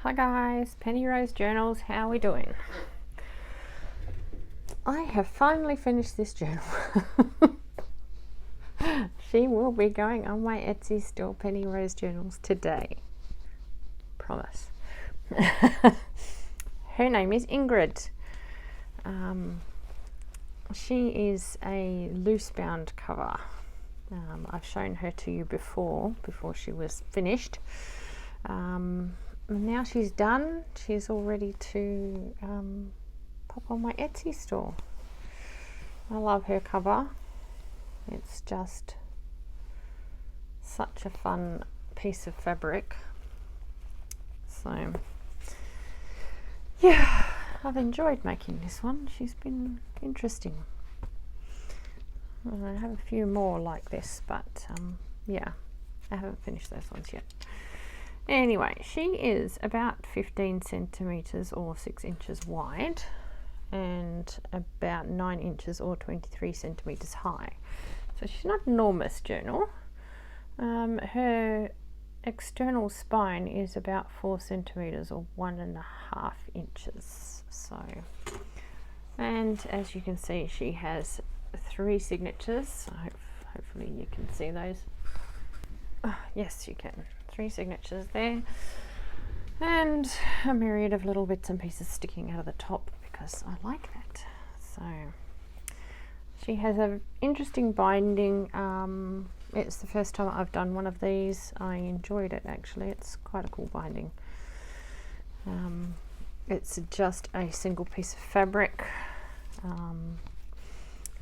Hi guys, Penny Rose Journals, how are we doing? I have finally finished this journal. She will be going on my Etsy store, Penny Rose Journals, today. Promise. Her name is Ingrid. She is a loose bound cover. I've shown her to you before she was finished. Now she's done, she's all ready to pop on my Etsy store. I love her cover. It's just such a fun piece of fabric. So yeah, I've enjoyed making this one. She's been interesting. I have a few more like this, but yeah, I haven't finished those ones yet. Anyway, she is about 15 centimeters or 6 inches wide and about 9 inches or 23 centimeters high. So she's not an enormous journal. Her external spine is about 4 centimeters or 1.5 inches. So, and as you can see, she has 3 signatures. So hopefully you can see those. Oh, yes, you can. 3 signatures there, and a myriad of little bits and pieces sticking out of the top because I like that. So she has an interesting binding. It's the first time I've done one of these. I enjoyed it actually. It's quite a cool binding. It's just a single piece of fabric.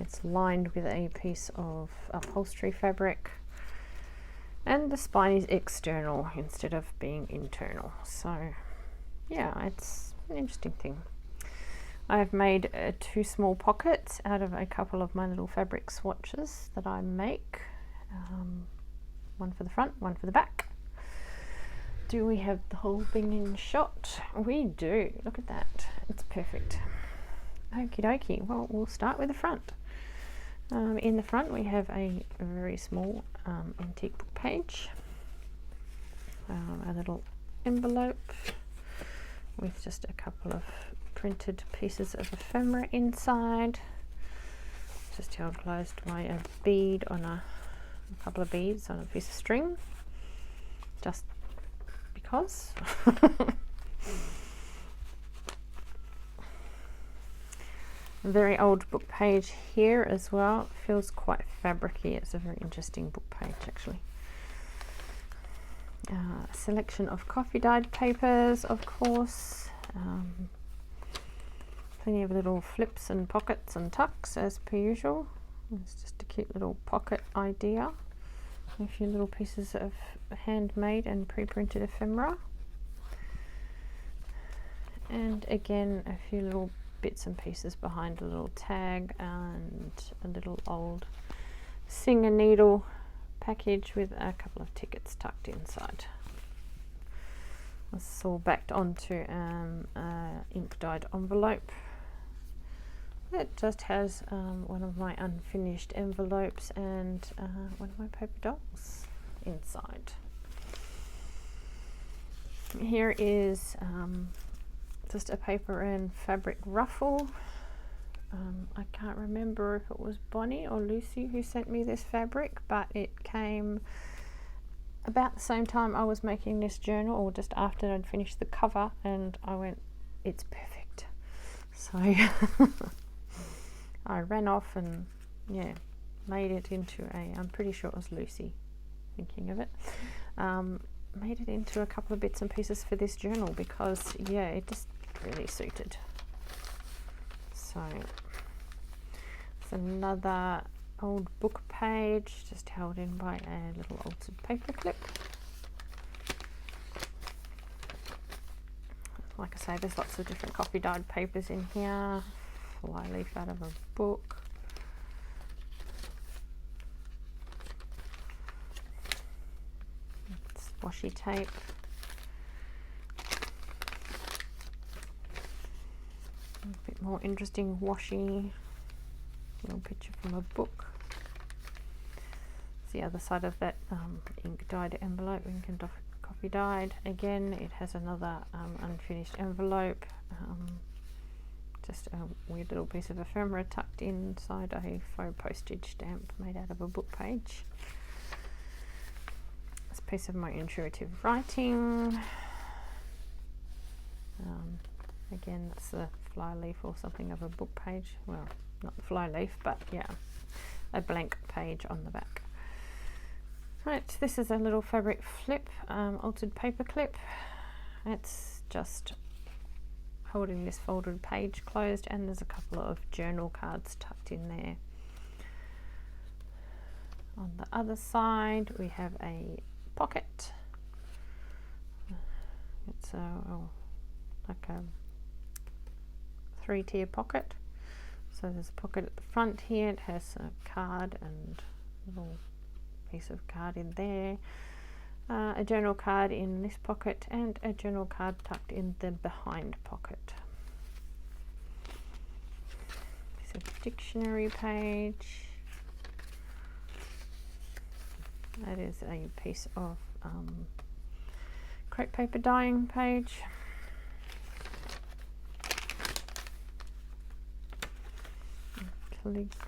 It's lined with a piece of upholstery fabric. And the spine is external instead of being internal. So yeah, it's an interesting thing. I have made 2 small pockets out of a couple of my little fabric swatches that I make. One for the front, one for the back. Do we have the whole thing in shot? We do. Look at that. It's perfect. Okie dokie. Well, we'll start with the front. In the front we have a very small antique book page, a little envelope with just a couple of printed pieces of ephemera inside, just held closed by a bead on a couple of beads on a piece of string, just because. A very old book page here as well. It feels quite fabricy. It's a very interesting book page actually. A selection of coffee dyed papers, of course. Plenty of little flips and pockets and tucks as per usual. It's just a cute little pocket idea. A few little pieces of handmade and pre-printed ephemera. And again, a few little bits and pieces behind, a little tag and a little old Singer needle package with a couple of tickets tucked inside. This is all backed onto ink dyed envelope. It just has one of my unfinished envelopes and one of my paper dolls inside. Here is just a paper and fabric ruffle. I can't remember if it was Bonnie or Lucy who sent me this fabric, but it came about the same time I was making this journal, or just after I'd finished the cover, and I went, it's perfect. So I ran off and yeah, made it into I'm pretty sure it was Lucy, thinking of it. Made it into a couple of bits and pieces for this journal because yeah, it just really suited. So it's another old book page just held in by a little altered paper clip. Like I say, there's lots of different coffee dyed papers in here. Fly leaf out of a book. It's washi tape. A bit more interesting washi. Little picture from a book. It's the other side of that ink dyed envelope, ink and coffee dyed. Again, it has another unfinished envelope, just a weird little piece of ephemera tucked inside a faux postage stamp made out of a book page. It's a piece of my intuitive writing. Again, that's the fly leaf or something of a book page. Well, not the fly leaf, but yeah, a blank page on the back. Right, this is a little fabric flip, altered paper clip. It's just holding this folded page closed, and there's a couple of journal cards tucked in there. On the other side, we have a pocket. It's like a 3-tier pocket. So there's a pocket at the front here. It has a card and a little piece of card in there. A journal card in this pocket, and a journal card tucked in the behind pocket. Piece of dictionary page. That is a piece of crepe paper dyeing page.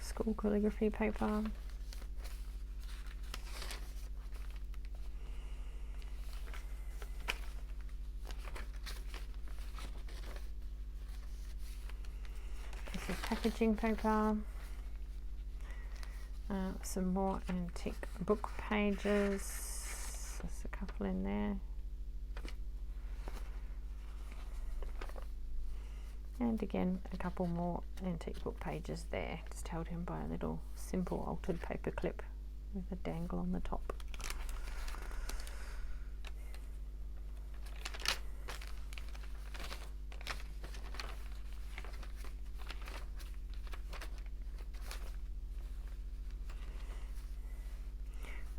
School calligraphy paper. Piece of packaging paper. Some more antique book pages. There's a couple in there. And again, a couple more antique book pages there, just held in by a little simple altered paper clip with a dangle on the top.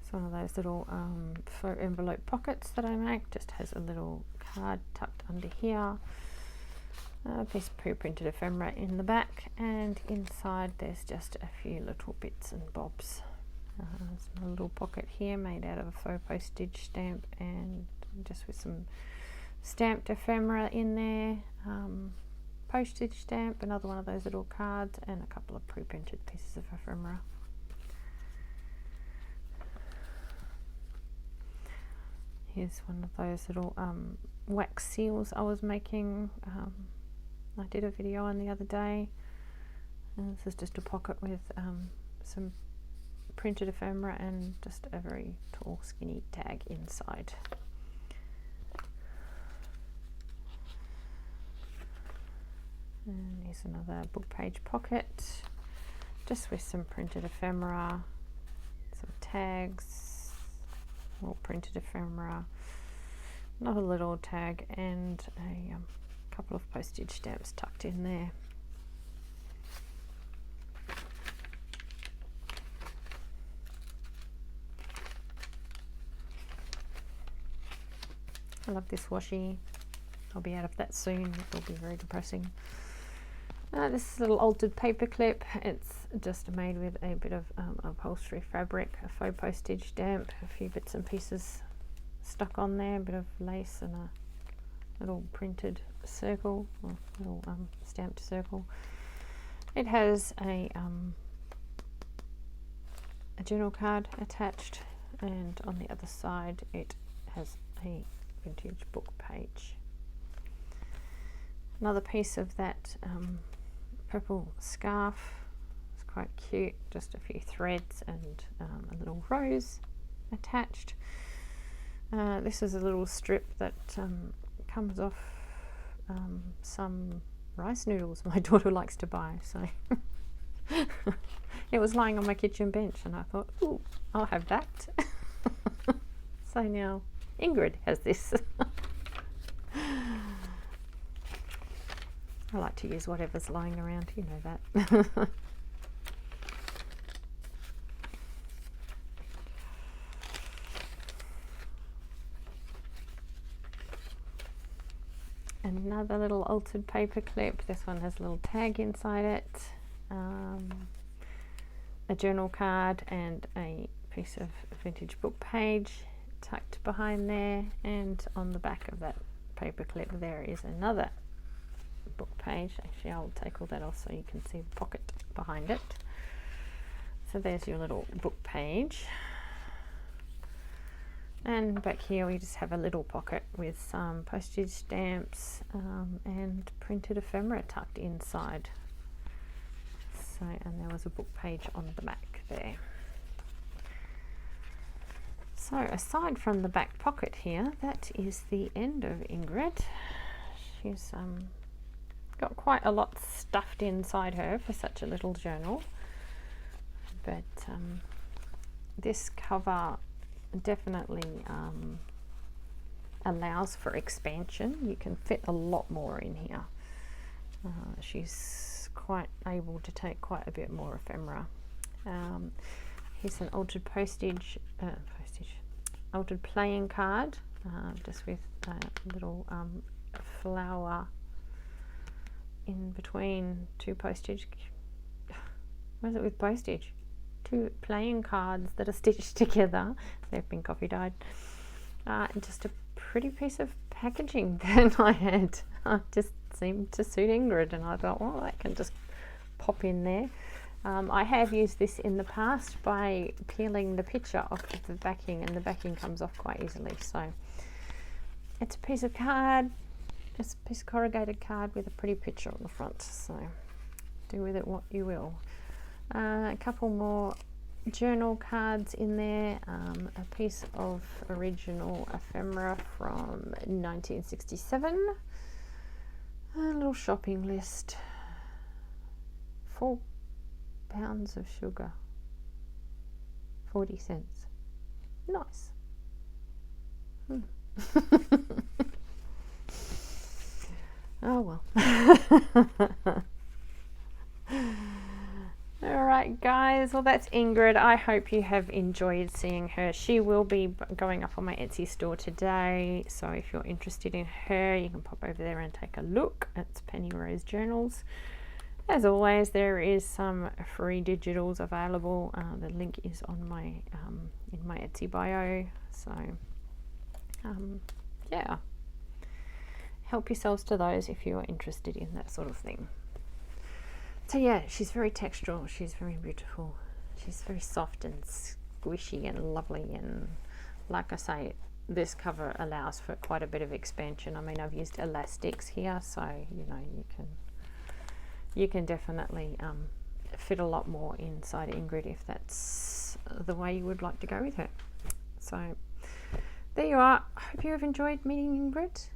It's one of those little faux envelope pockets that I make, just has a little card tucked under here. A piece of pre-printed ephemera in the back, and inside there's just a few little bits and bobs. There's a little pocket here made out of a faux postage stamp, and just with some stamped ephemera in there, postage stamp, another one of those little cards, and a couple of pre-printed pieces of ephemera. Here's one of those little wax seals I was making. I did a video on the other day, and this is just a pocket with some printed ephemera and just a very tall skinny tag inside. And here's another book page pocket, just with some printed ephemera, some tags, more printed ephemera, another little tag, and a couple of postage stamps tucked in there. I love this washi. I'll be out of that soon. It'll be very depressing. This is a little altered paper clip. It's just made with a bit of upholstery fabric, a faux postage stamp, a few bits and pieces stuck on there, a bit of lace and a little printed circle, or little stamped circle. It has a journal card attached, and on the other side it has a vintage book page. Another piece of that purple scarf. It's quite cute, just a few threads and a little rose attached. This is a little strip that comes off some rice noodles my daughter likes to buy, so it was lying on my kitchen bench and I thought, ooh, I'll have that. So now Ingrid has this. I like to use whatever's lying around, you know that. Another little altered paper clip. This one has a little tag inside it, a journal card, and a piece of vintage book page tucked behind there, and on the back of that paper clip there is another book page. Actually, I'll take all that off so you can see the pocket behind it. So there's your little book page, and back here we just have a little pocket with some postage stamps and printed ephemera tucked inside. So, and there was a book page on the back there. So aside from the back pocket here, that is the end of Ingrid. She's got quite a lot stuffed inside her for such a little journal, but this cover definitely allows for expansion. You can fit a lot more in here. She's quite able to take quite a bit more ephemera. Here's an altered altered playing card, just with a little flower in between two postage. What is it with postage? Two playing cards that are stitched together. They've been coffee dyed. Just a pretty piece of packaging that I had. Just seemed to suit Ingrid, and I thought, well, that can just pop in there. I have used this in the past by peeling the picture off of the backing, and the backing comes off quite easily. So it's a piece of card, it's a piece of corrugated card with a pretty picture on the front. So do with it what you will. A couple more journal cards in there, a piece of original ephemera from 1967, a little shopping list, 4 pounds of sugar, 40 cents. Nice. Oh well. Alright guys, well that's Ingrid. I hope you have enjoyed seeing her. She will be going up on my Etsy store today, so if you're interested in her, you can pop over there and take a look. It's Penny Rose Journals. As always, there is some free digitals available. The link is on my in my Etsy bio. So yeah, help yourselves to those if you are interested in that sort of thing. So yeah, she's very textural, she's very beautiful, she's very soft and squishy and lovely, and like I say, this cover allows for quite a bit of expansion. I mean, I've used elastics here, so you know, you can definitely fit a lot more inside Ingrid if that's the way you would like to go with her. So there you are. I hope you have enjoyed meeting Ingrid.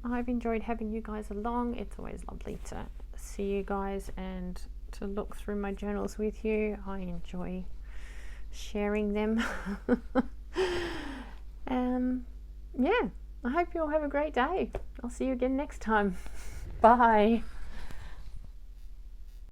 I've enjoyed having you guys along. It's always lovely to see you guys and to look through my journals with you. I enjoy sharing them. Yeah, I hope you all have a great day. I'll see you again next time. Bye.